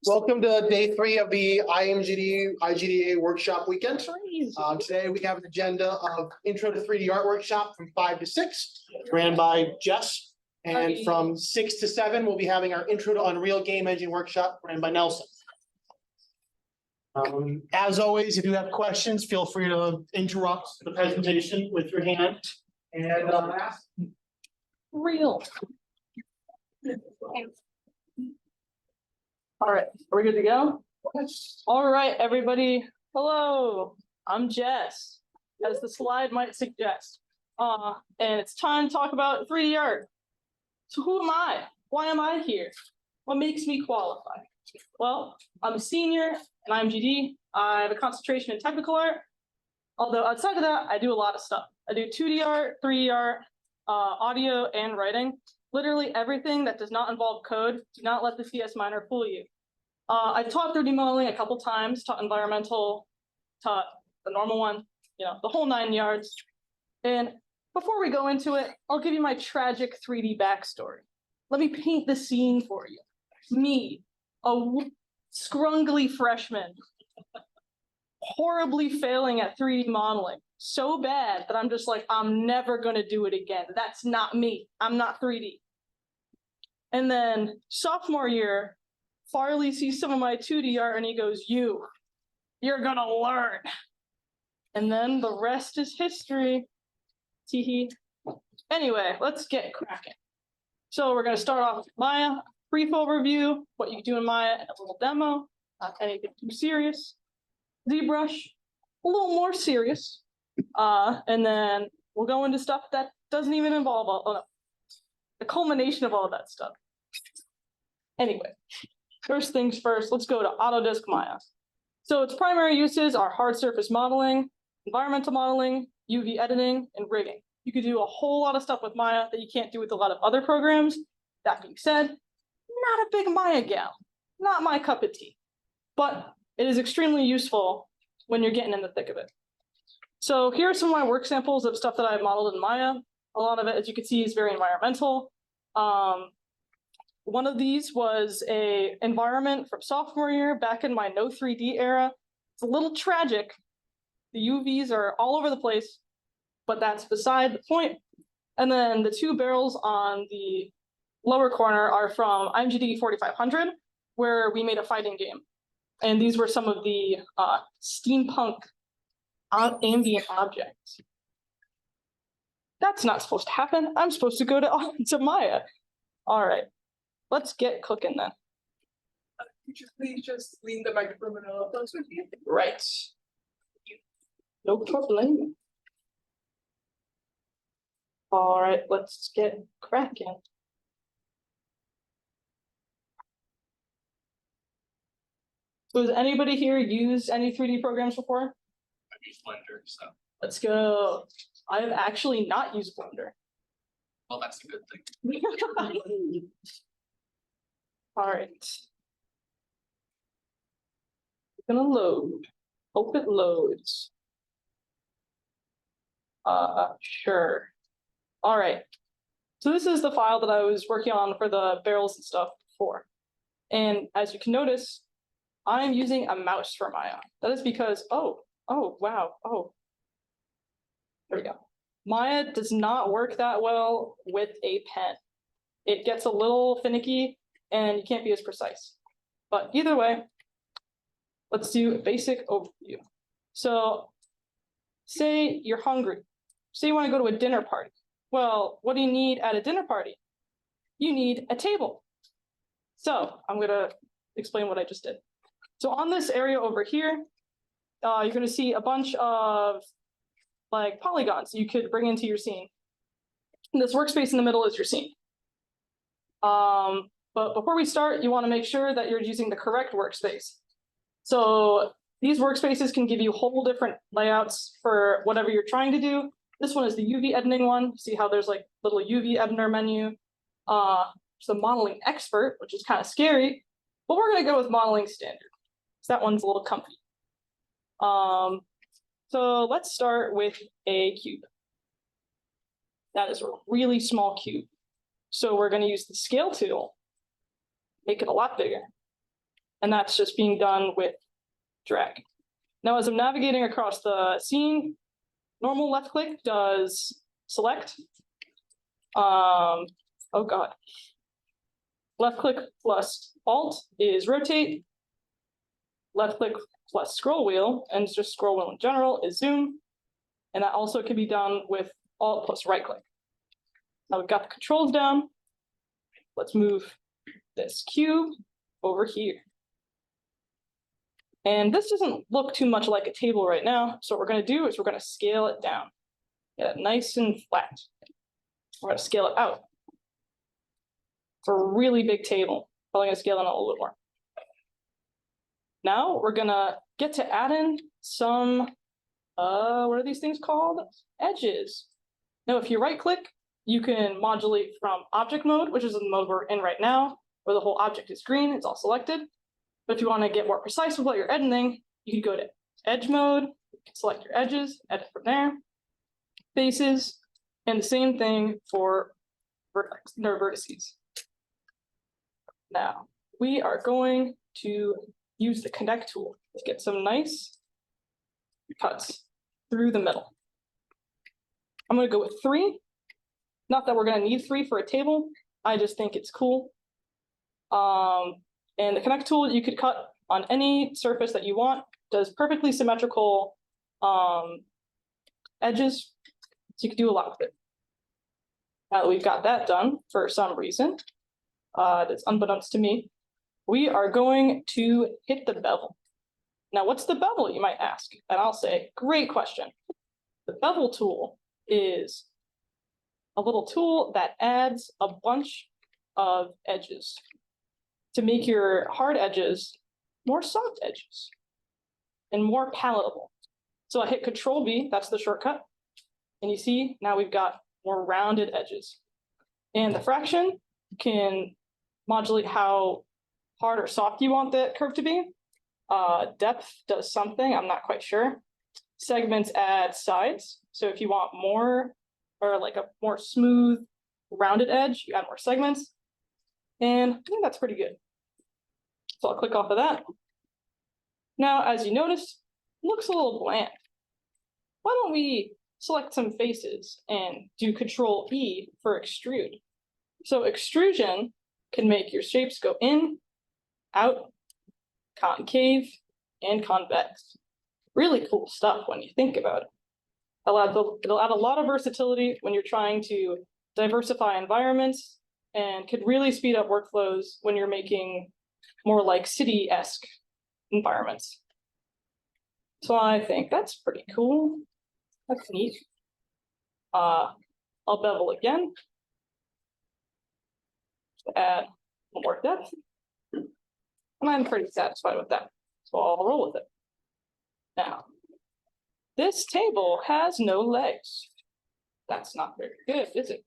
Welcome to day 3 of the IGDA workshop weekend. Today we have an agenda of Intro to 3D Art workshop from 5 to 6, ran by Jess. And from 6 to 7, we'll be having our Intro to Unreal Game Engine workshop ran by Nelson. As always, if you have questions, feel free to interrupt the presentation with your hand and ask. Real. All right, are we good to go? All right, everybody. Hello, I'm Jess, as the slide might suggest. And it's time to talk about 3D art. So who am I? Why am I here? What makes me qualify? Well, I'm a senior in IGD. I have a concentration in technical art. Although outside of that, I do a lot of stuff. I do 2D art, 3D art, audio, and writing. Literally everything that does not involve code. Do not let the CS minor fool you. I've taught 3D modeling a couple times, taught environmental, taught the normal one, the whole 9 yards. And before we go into it, I'll give you my tragic 3D backstory. Let me paint the scene for you. Me, a scrungly freshman, horribly failing at 3D modeling. So bad that I'm just like, I'm never gonna do it again. That's not me. I'm not 3D. And then sophomore year, Farley sees some of my 2D art and he goes, you're gonna learn. And then the rest is history. Teehee. Anyway, let's get cracking. So we're gonna start off with Maya, brief overview, what you can do in Maya, and a little demo, not anything too serious. ZBrush, a little more serious. And then we'll go into stuff that doesn't even involve the culmination of all of that stuff. Anyway, first things first, let's go to Autodesk Maya. So its primary uses are hard surface modeling, environmental modeling, UV editing, and rigging. You could do a whole lot of stuff with Maya that you can't do with a lot of other programs. That being said, not a big Maya gal, not my cup of tea, but it is extremely useful when you're getting in the thick of it. So here are some of my work samples of stuff that I've modeled in Maya. A lot of it, as you can see, is very environmental. One of these was an environment from sophomore year back in my no 3D era. It's a little tragic. The UVs are all over the place, but that's beside the point. And then the 2 barrels on the lower corner are from IGDA 4500, where we made a fighting game. And these were some of the steampunk ambient objects. That's not supposed to happen. I'm supposed to go to Maya. All right, let's get cooking then. Could you please just lean the microphone a little closer to you? Right. No problem. All right, let's get cracking. So has anybody here used any 3D programs before? I've used Blender, so. Let's go. I have actually not used Blender. Well, that's a good thing. All right. It's gonna load. Hope it loads. Sure. All right. So this is the file that I was working on for the barrels and stuff before. And as you can notice, I'm using a mouse for Maya. That is because, oh, wow, there we go. Maya does not work that well with a pen. It gets a little finicky and you can't be as precise. But either way, let's do a basic overview. So say you're hungry. Say you want to go to a dinner party. Well, what do you need at a dinner party? You need a table. So I'm gonna explain what I just did. So on this area over here, you're going to see a bunch of polygons you could bring into your scene. And this workspace in the middle is your scene. But before we start, you want to make sure that you're using the correct workspace. So these workspaces can give you whole different layouts for whatever you're trying to do. This one is the UV editing one. See how there's little UV editor menu. There's the modeling expert, which is kind of scary, but we're going to go with modeling standard. So that one's a little comfy. So let's start with a cube. That is a really small cube. So we're going to use the scale tool, make it a lot bigger. And that's just being done with drag. Now, as I'm navigating across the scene, normal left click does select. Oh God. Left click plus Alt is rotate. Left click plus scroll wheel, and it's just scroll wheel in general, is zoom. And that also can be done with Alt plus right click. Now we've got the controls down. Let's move this cube over here. And this doesn't look too much like a table right now. So what we're going to do is we're going to scale it down. Get it nice and flat. We're going to scale it out. For a really big table. Probably going to scale it a little bit more. Now we're going to get to add in some, what are these things called? Edges. Now, if you right click, you can modulate from object mode, which is the mode we're in right now, where the whole object is green, it's all selected. But if you want to get more precise with what you're editing, you can go to edge mode, you can select your edges, edit from there, faces, and the same thing for vertices. Now, we are going to use the connect tool to get some nice cuts through the middle. I'm going to go with 3. Not that we're going to need 3 for a table. I just think it's cool. And the connect tool, you could cut on any surface that you want, does perfectly symmetrical edges. So you can do a lot with it. Now that we've got that done for some reason, that's unbeknownst to me, we are going to hit the bevel. Now, what's the bevel, you might ask? And I'll say, great question. The bevel tool is a little tool that adds a bunch of edges to make your hard edges more soft edges and more palatable. So I hit Control V, that's the shortcut. And you see, now we've got more rounded edges. And the fraction can modulate how hard or soft you want that curve to be. Depth does something, I'm not quite sure. Segments add sides. So if you want more, or like a more smooth, rounded edge, you add more segments. And I think that's pretty good. So I'll click off of that. Now, as you notice, it looks a little bland. Why don't we select some faces and do Control E for extrude? So extrusion can make your shapes go in, out, concave, and convex. Really cool stuff when you think about it. It'll add a lot of versatility when you're trying to diversify environments and could really speed up workflows when you're making more like city-esque environments. So I think that's pretty cool. That's neat. I'll bevel again. To add more depth. And I'm pretty satisfied with that. So I'll roll with it. Now, this table has no legs. That's not very good, is it?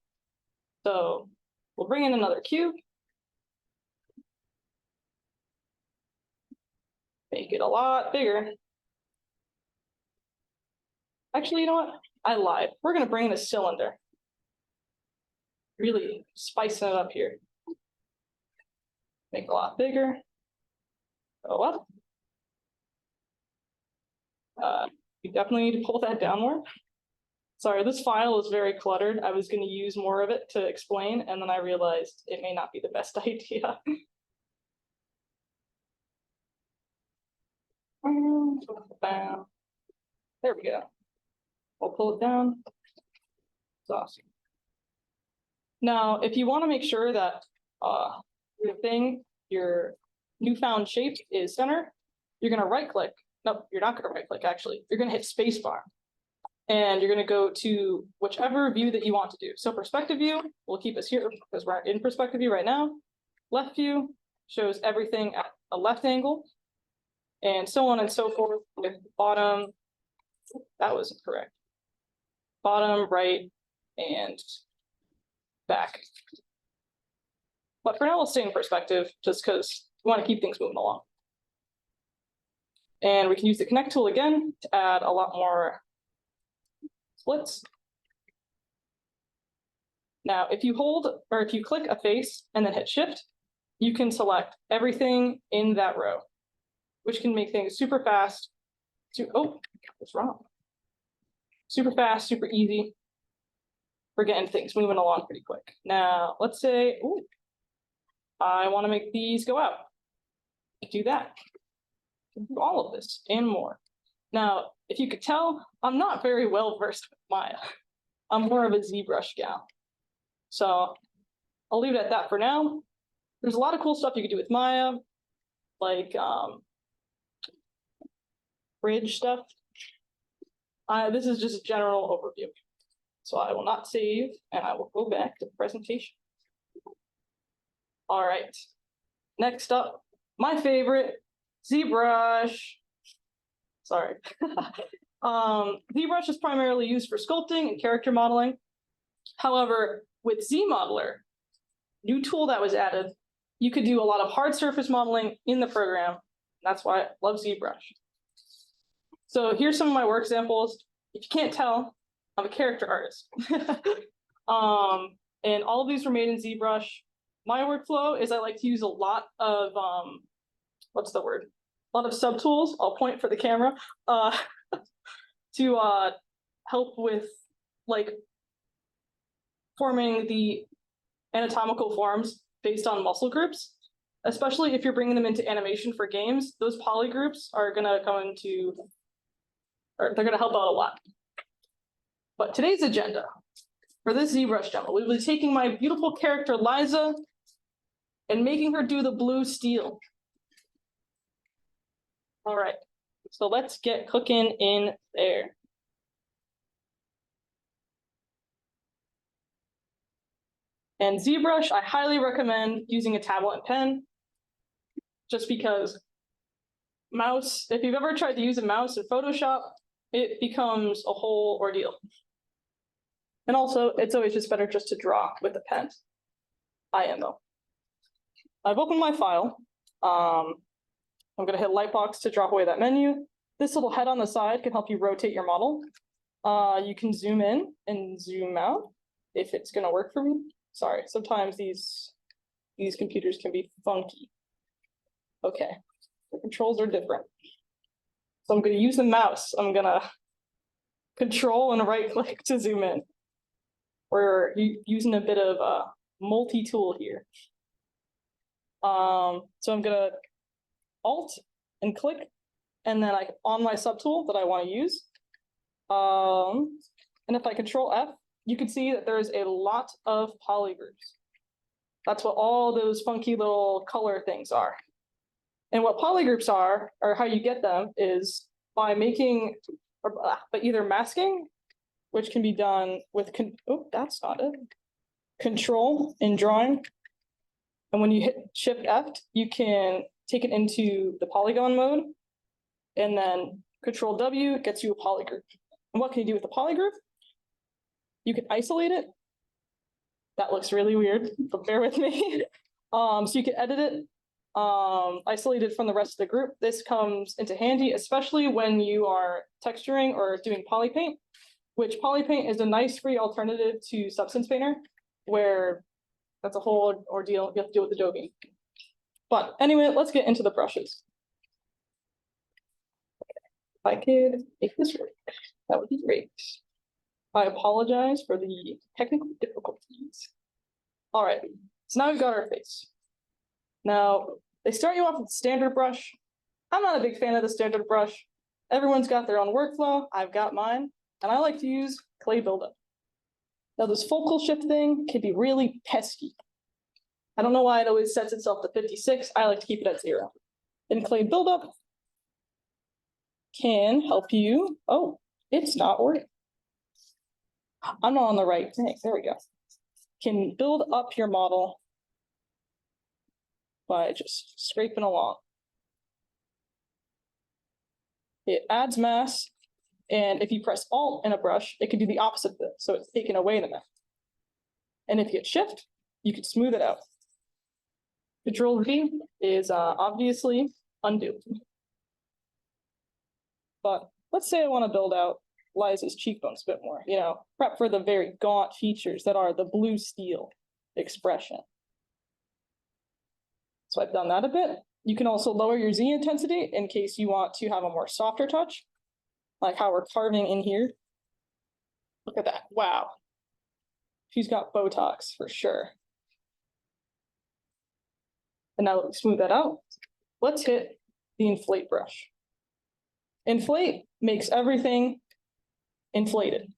So we'll bring in another cube. Make it a lot bigger. Actually, you know what? I lied. We're going to bring in a cylinder. Really spicing it up here. Make it a lot bigger. Go up. You definitely need to pull that down more. Sorry, this file is very cluttered. I was going to use more of it to explain, and then I realized it may not be the best idea. There we go. I'll pull it down. It's awesome. Now, if you want to make sure that your newfound shape is center, you're going to right click. Nope, you're not going to right click actually. You're going to hit spacebar. And you're going to go to whichever view that you want to do. So perspective view will keep us here because we're in perspective view right now. Left view shows everything at a left angle. And so on and so forth with bottom. That was incorrect. Bottom, right, and back. But for now, let's stay in perspective just because we want to keep things moving along. And we can use the connect tool again to add a lot more splits. Now, if you hold or if you click a face and then hit shift, you can select everything in that row, which can make things super fast. Oh, what's wrong? Super fast, super easy. We're getting things moving along pretty quick. Now, let's say, ooh, I want to make these go out. Do that. Do all of this and more. Now, if you could tell, I'm not very well versed with Maya. I'm more of a ZBrush gal. So I'll leave it at that for now. There's a lot of cool stuff you could do with Maya, like bridge stuff. This is just a general overview. So I will not save, and I will go back to the presentation. All right. Next up, my favorite, ZBrush. Sorry. ZBrush is primarily used for sculpting and character modeling. However, with ZModeler, new tool that was added, you could do a lot of hard surface modeling in the program. That's why I love ZBrush. So here's some of my work examples. If you can't tell, I'm a character artist. And all of these were made in ZBrush. My workflow is I like to use a lot of, what's the word? A lot of subtools, I'll point for the camera, to help with like forming the anatomical forms based on muscle groups, especially if you're bringing them into animation for games. Those polygroups are gonna they're gonna help out a lot. But today's agenda for this ZBrush demo, we'll be taking my beautiful character Liza and making her do the blue steel. All right, so let's get cooking in there. And ZBrush, I highly recommend using a tablet and pen, just because mouse, if you've ever tried to use a mouse in Photoshop, it becomes a whole ordeal. And also, it's always just better just to draw with a pen. I am though. I've opened my file. I'm gonna hit Lightbox to drop away that menu. This little head on the side can help you rotate your model. You can zoom in and zoom out if it's gonna work for me. Sorry, sometimes these computers can be funky. Okay, the controls are different. So I'm gonna use the mouse. I'm gonna control and right click to zoom in. We're using a bit of a multi-tool here. So I'm gonna Alt and click, and then on my subtool that I want to use. And if I Control F, you can see that there's a lot of polygroups. That's what all those funky little color things are. And what polygroups are, or how you get them, is by making, by either masking, which can be done with, oh, that's not it. Control in drawing. And when you hit Shift F, you can take it into the polygon mode. And then Control W gets you a polygroup. And what can you do with the polygroup? You can isolate it. That looks really weird, but bear with me. So you can edit it, isolate it from the rest of the group. This comes into handy, especially when you are texturing or doing polypaint, which polypaint is a nice free alternative to Substance Painter, where that's a whole ordeal. You have to deal with the Adobe. But anyway, let's get into the brushes. If I could make this work, that would be great. I apologize for the technical difficulties. All right, so now we've got our face. Now, they start you off with standard brush. I'm not a big fan of the standard brush. Everyone's got their own workflow. I've got mine, and I like to use clay buildup. Now, this focal shift thing can be really pesky. I don't know why it always sets itself to 56. I like to keep it at 0. And clay buildup can help you. Oh, it's not working. I'm not on the right thing. There we go. Can build up your model by just scraping along. It adds mass, and if you press Alt in a brush, it can do the opposite of it. So it's taken away the mass. And if you hit Shift, you can smooth it out. Control V is obviously undo. But let's say I want to build out Liza's cheekbones a bit more, you know, prep for the very gaunt features that are the blue steel expression. So I've done that a bit. You can also lower your Z intensity in case you want to have a more softer touch, like how we're carving in here. Look at that. Wow. She's got Botox for sure. And now that we smooth that out, let's hit the inflate brush. Inflate makes everything inflated.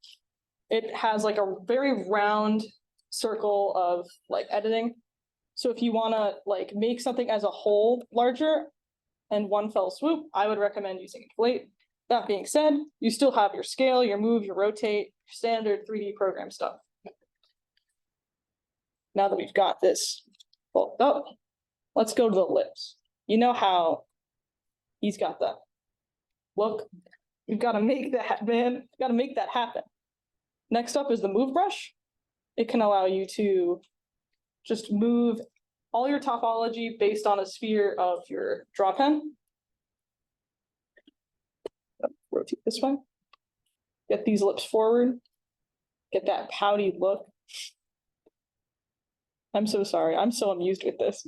It has like a very round circle of like editing. So if you want to like make something as a whole larger in one fell swoop, I would recommend using inflate. That being said, you still have your scale, your move, your rotate, standard 3D program stuff. Now that we've got this bulked up, let's go to the lips. You know how he's got that look. We've got to make that, man. Got to make that happen. Next up is the move brush. It can allow you to just move all your topology based on a sphere of your draw pen. Rotate this way. Get these lips forward. Get that pouty look. I'm so sorry. I'm so amused with this.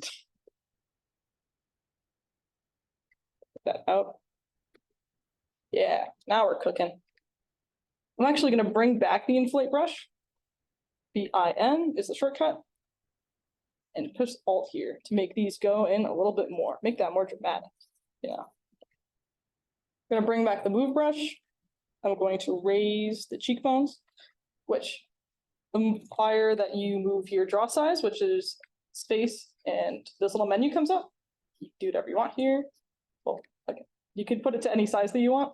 Get that out. Yeah, now we're cooking. I'm actually going to bring back the inflate brush. BIN is the shortcut. And push Alt here to make these go in a little bit more. Make that more dramatic. Yeah. I'm going to bring back the move brush. I'm going to raise the cheekbones, which the higher that you move your draw size, which is space, and this little menu comes up, you can do whatever you want here. Well, okay. You can put it to any size that you want.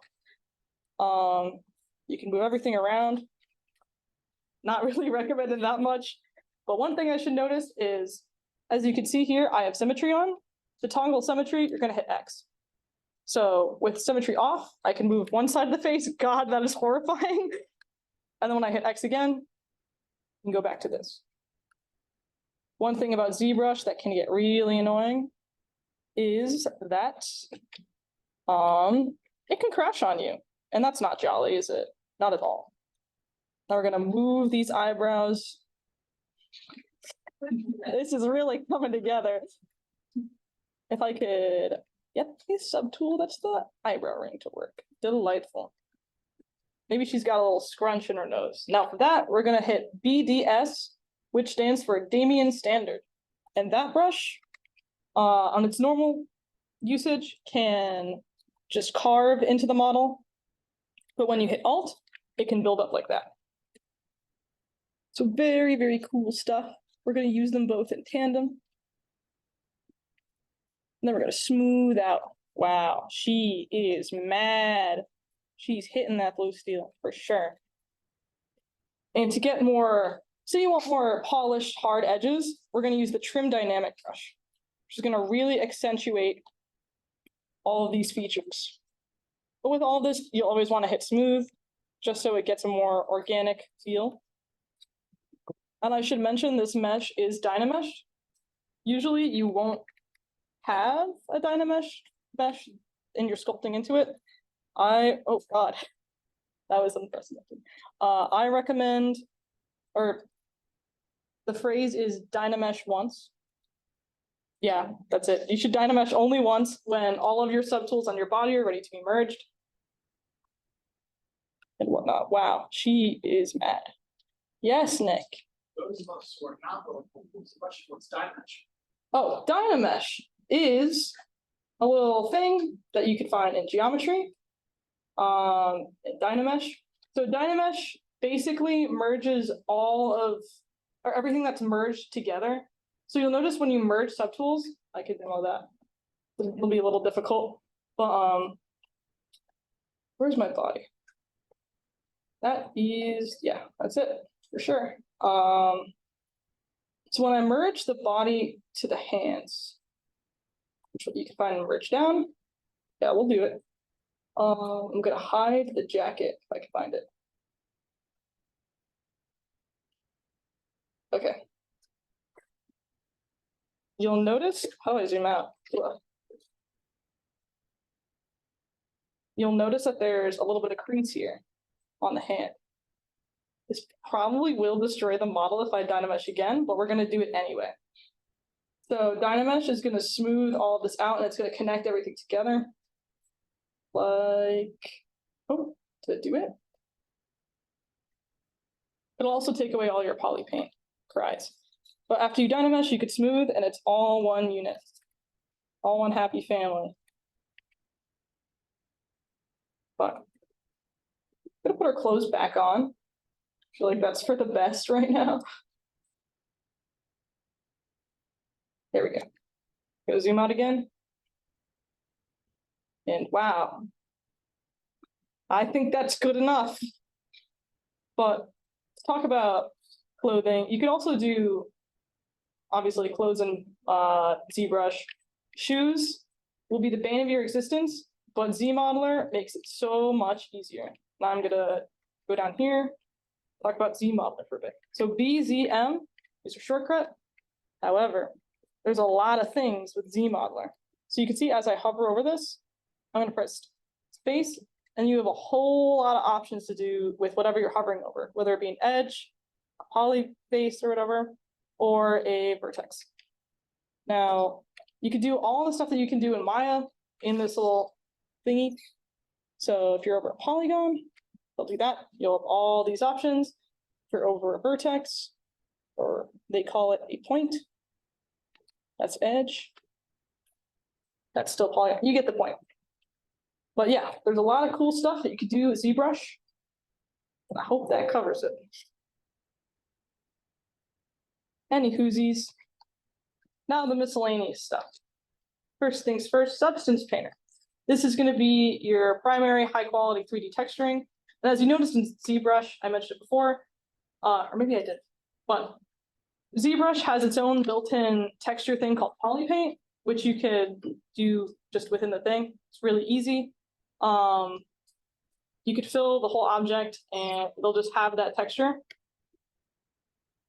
You can move everything around. Not really recommended that much. But one thing I should notice is, as you can see here, I have symmetry on. To toggle symmetry, you're going to hit X. So with symmetry off, I can move one side of the face. God, that is horrifying. And then when I hit X again, you can go back to this. One thing about ZBrush that can get really annoying is that it can crash on you. And that's not jolly, is it? Not at all. Now we're going to move these eyebrows. This is really coming together. If I could get this subtool, that's the eyebrow ring to work. Delightful. Maybe she's got a little scrunch in her nose. Now for that, we're going to hit BDS, which stands for Damien Standard. And that brush, on its normal usage, can just carve into the model. But when you hit Alt, it can build up like that. So very, very cool stuff. We're going to use them both in tandem. And then we're going to smooth out. Wow, she is mad. She's hitting that blue steel for sure. And to get more, so you want more polished, hard edges, we're going to use the trim dynamic brush, which is going to really accentuate all of these features. But with all this, you'll always want to hit smooth, just so it gets a more organic feel. And I should mention this mesh is Dynamesh. Usually you won't have a Dynamesh mesh and you're sculpting into it. Oh God, that was unprecedented. I recommend, or the phrase is Dynamesh once. Yeah, that's it. You should Dynamesh only once when all of your subtools on your body are ready to be merged. And whatnot. Wow, she is mad. Yes, Nick. Those of us who are not going to question what's Dynamesh. Oh, Dynamesh is a little thing that you can find in geometry. In Dynamesh. So Dynamesh basically merges all of, or everything that's merged together. So you'll notice when you merge subtools, I could demo that. It'll be a little difficult, but where's my body? That is, yeah, that's it for sure. So when I merge the body to the hands, which you can find in merge down, yeah, we'll do it. I'm gonna hide the jacket if I can find it. Okay. You'll notice, how do I zoom out? Ugh. You'll notice that there's a little bit of crease here on the hand. This probably will destroy the model if I Dynamesh again, but we're gonna do it anyway. So Dynamesh is gonna smooth all this out and it's gonna connect everything together. Like, oh, did it do it? It'll also take away all your poly paint cries. But after you Dynamesh, you could smooth and it's all one unit. All one happy family. But I'm gonna put our clothes back on. I feel like that's for the best right now. There we go. Go zoom out again. And wow. I think that's good enough. But let's talk about clothing. You can also do, obviously, clothes and ZBrush. Shoes will be the bane of your existence, but ZModeler makes it so much easier. Now I'm gonna go down here, talk about ZModeler for a bit. So BZM is your shortcut. However, there's a lot of things with ZModeler. So you can see as I hover over this, I'm gonna press space, and you have a whole lot of options to do with whatever you're hovering over, whether it be an edge, a poly face or whatever, or a vertex. Now, you can do all the stuff that you can do in Maya in this little thingy. So if you're over a polygon, they'll do that. You'll have all these options. If you're over a vertex, or they call it a point, that's edge. That's still polygon. You get the point. But yeah, there's a lot of cool stuff that you could do with ZBrush. And I hope that covers it. Any whoosies. Now the miscellaneous stuff. First things first, Substance Painter. This is going to be your primary high quality 3D texturing. And as you noticed in ZBrush, I mentioned it before, or maybe I did, but ZBrush has its own built-in texture thing called PolyPaint, which you could do just within the thing. It's really easy. You could fill the whole object and they'll just have that texture.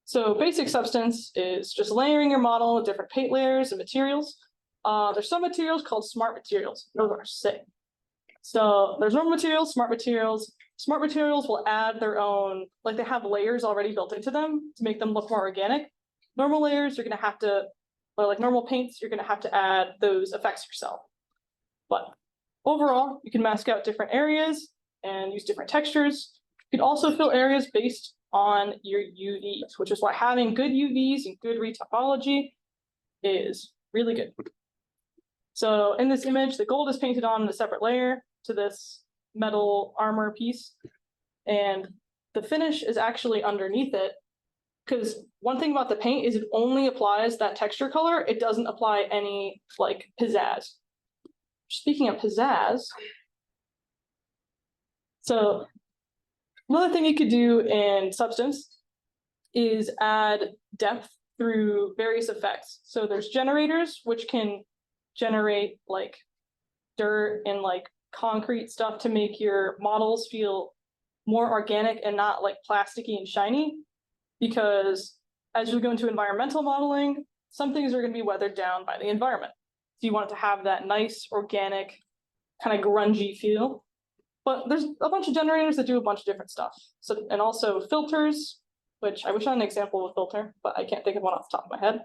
So basic Substance is just layering your model with different paint layers and materials. There's some materials called smart materials. Those are sick. So there's normal materials, smart materials. Smart materials will add their own, like they have layers already built into them to make them look more organic. Normal layers, you're gonna have to, or like normal paints, you're gonna have to add those effects yourself. But overall, you can mask out different areas and use different textures. You can also fill areas based on your UVs, which is why having good UVs and good retopology is really good. So in this image, the gold is painted on in a separate layer to this metal armor piece. And the finish is actually underneath it. Because one thing about the paint is it only applies that texture color. It doesn't apply any like pizzazz. Speaking of pizzazz, so another thing you could do in Substance is add depth through various effects. So there's generators, which can generate like dirt and like concrete stuff to make your models feel more organic and not like plasticky and shiny. Because as you go into environmental modeling, some things are going to be weathered down by the environment. So you want it to have that nice, organic, kind of grungy feel. But there's a bunch of generators that do a bunch of different stuff. So, and also filters, which I wish I had an example of a filter, but I can't think of one off the top of my head.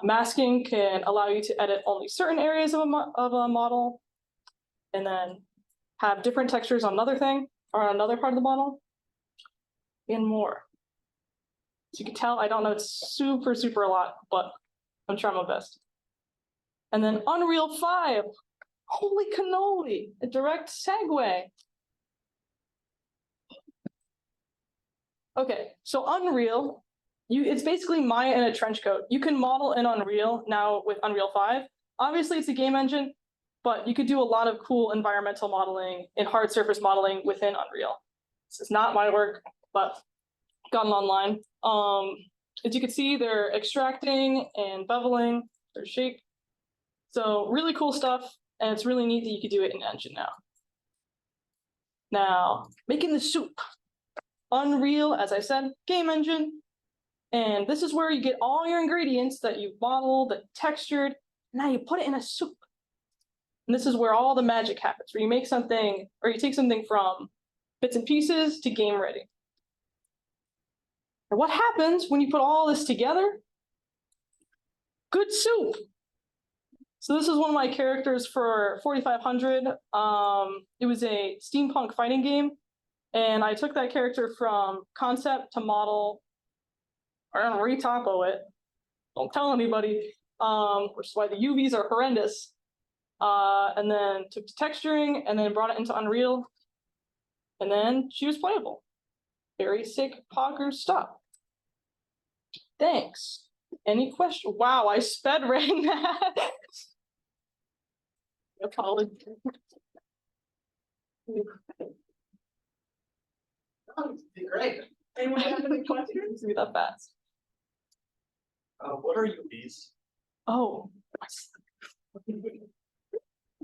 Masking can allow you to edit only certain areas of a model, and then have different textures on another thing, or on another part of the model, and more. So you can tell I don't know it's super, super a lot, but I'm trying my best. And then Unreal 5. Holy cannoli, a direct segue. Okay, so Unreal, it's basically Maya in a trench coat. You can model in Unreal now with Unreal 5. Obviously it's a game engine, but you could do a lot of cool environmental modeling and hard surface modeling within Unreal. This is not my work, but gotten online. As you can see, they're extracting and beveling their shape. So really cool stuff, and it's really neat that you could do it in engine now. Now, making the soup. Unreal, as I said, game engine. And this is where you get all your ingredients that you've modeled, that textured, and now you put it in a soup. And this is where all the magic happens, where you make something, or you take something from bits and pieces to game ready. And what happens when you put all this together? good soup. So this is one of my characters for 4500. It was a steampunk fighting game, and I took that character from concept to model. Or I'm gonna retopo it. Don't tell anybody. Which is why the UVs are horrendous. And then took to texturing, and then brought it into Unreal, and then she was playable. Very sick Pogger stuff. Thanks. Any question? Wow, I sped ran that. Apologies. Great. Anyone have any questions? Be that fast. What are UVs? Oh.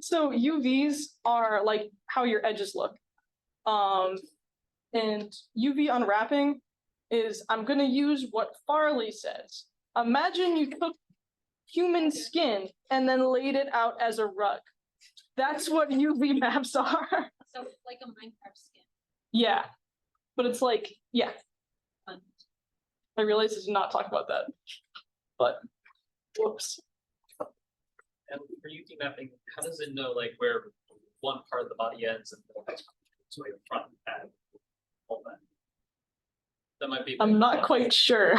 So UVs are like how your edges look. And UV unwrapping is, I'm gonna use what Farley says. Imagine you took human skin and then laid it out as a rug. That's what UV maps are. So like a Minecraft skin. Yeah, but it's like, yeah. Fun. I realized I did not talk about that, but whoops. And for UV mapping, how does it know like where one part of the body ends and the next part is the front and back? All that. That might be. I'm not quite sure.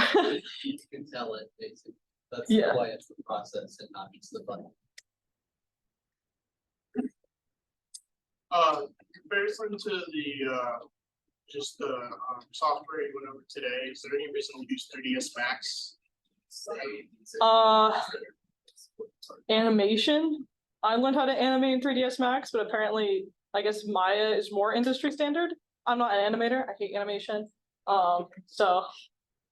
You can tell it, basically. That's Yeah. why it's the process and not just the button. Comparison to the, just the, software you went over today, is there any reason to use 3ds Max? Animation. I learned how to animate in 3ds Max, but apparently, I guess Maya is more industry standard. I'm not an animator. I hate animation. So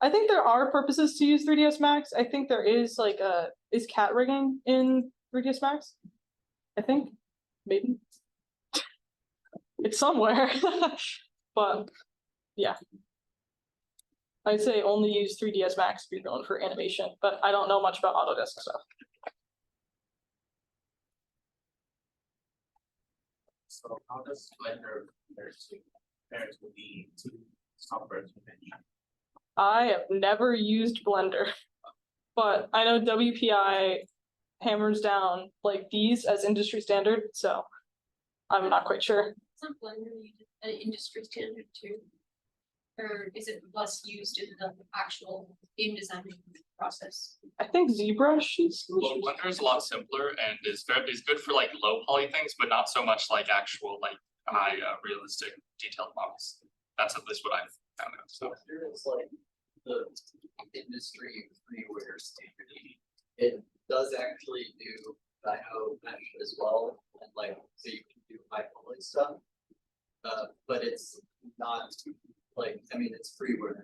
I think there are purposes to use 3ds Max. I think there is like is cat rigging in 3ds Max? I think maybe it's somewhere, but yeah. I'd say only use 3ds Max if you're going for animation, but I don't know much about Autodesk stuff. So how does Blender compare to the two softwares you mentioned? I have never used Blender, but I know WPI hammers down like these as industry standard, so I'm not quite sure. It's not Blender, an industry standard too. Or is it less used in the actual game designing process? I think ZBrush is. Well, Blender is a lot simpler and is good for like low poly things, but not so much like actual like high realistic detailed models. That's at least what I've found out. So There is like the industry freeware standard. It does actually do dino mesh as well, and like, so you can do high poly stuff. But it's not like, I mean, it's freeware,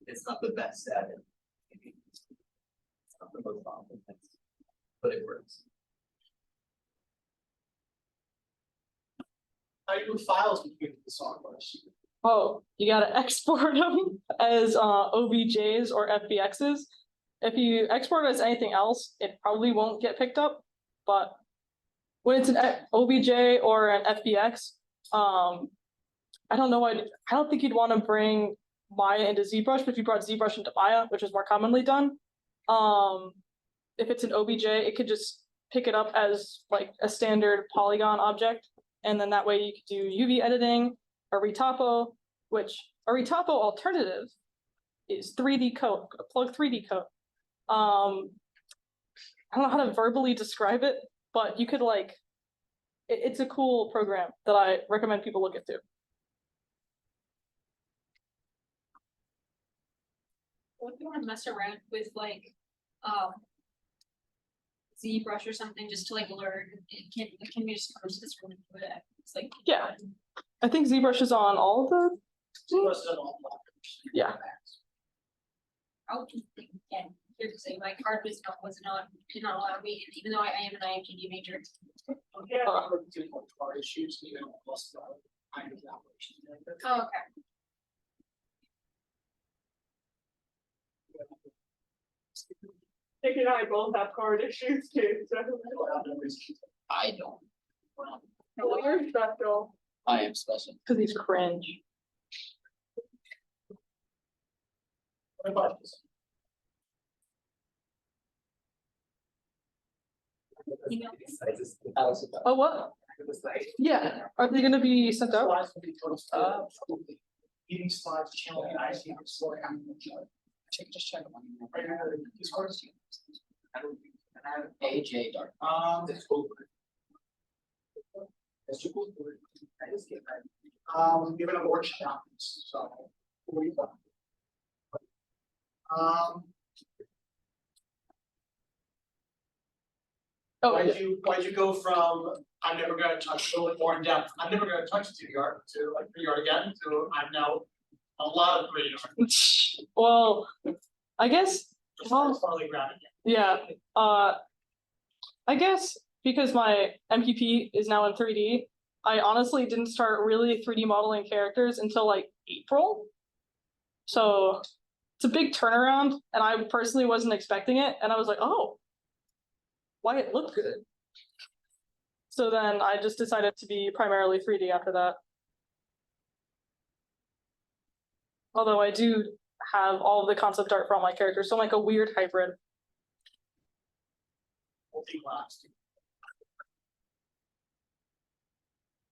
it's not the best at it. It's not the most optimized, but it works. How do you move files between the softwares? Oh, you gotta export them as OBJs or FBXs. If you export it as anything else, it probably won't get picked up. But when it's an OBJ or an FBX, I don't know. I don't think you'd want to bring Maya into ZBrush, but if you brought ZBrush into Maya, which is more commonly done, if it's an OBJ, it could just pick it up as like a standard polygon object, and then that way you could do UV editing, a retopo, which a retopo alternative is 3D code, plug 3D code. I don't know how to verbally describe it, but you could like, it's a cool program that I recommend people look into. What if you want to mess around with like ZBrush or something just to like learn? It can be just process really good at. It's like Yeah. I think ZBrush is on all of the. Yeah. I'll just think again. Here to say my card was not did not allow me, even though I am an IGDA major. Issues, you know, plus kind of operations. Oh, okay. Nick and I both have card issues too, so. I don't. Well, you're special. I am special. Because he's cringe. What about this? Oh, what? Yeah, are they gonna be sent out? Meeting slides, channel, and I see. Just check. AJ Dark. That's cool. That's cool. Given a workshop, so. what do you thought? Oh, Why'd you go from, I'm never gonna touch, a little bit more in depth, I'm never gonna touch 2D art to like 3D art again, to I'm now a lot of 3D art. well, I guess, well, Finally grabbing it. yeah, I guess because my MPP is now in 3D, I honestly didn't start really 3D modeling characters until like April. So it's a big turnaround, and I personally wasn't expecting it, and I was like, oh, why it looked good. So then I just decided to be primarily 3D after that. Although I do have all of the concept art for all my characters, so I'm like a weird hybrid. Multi-class.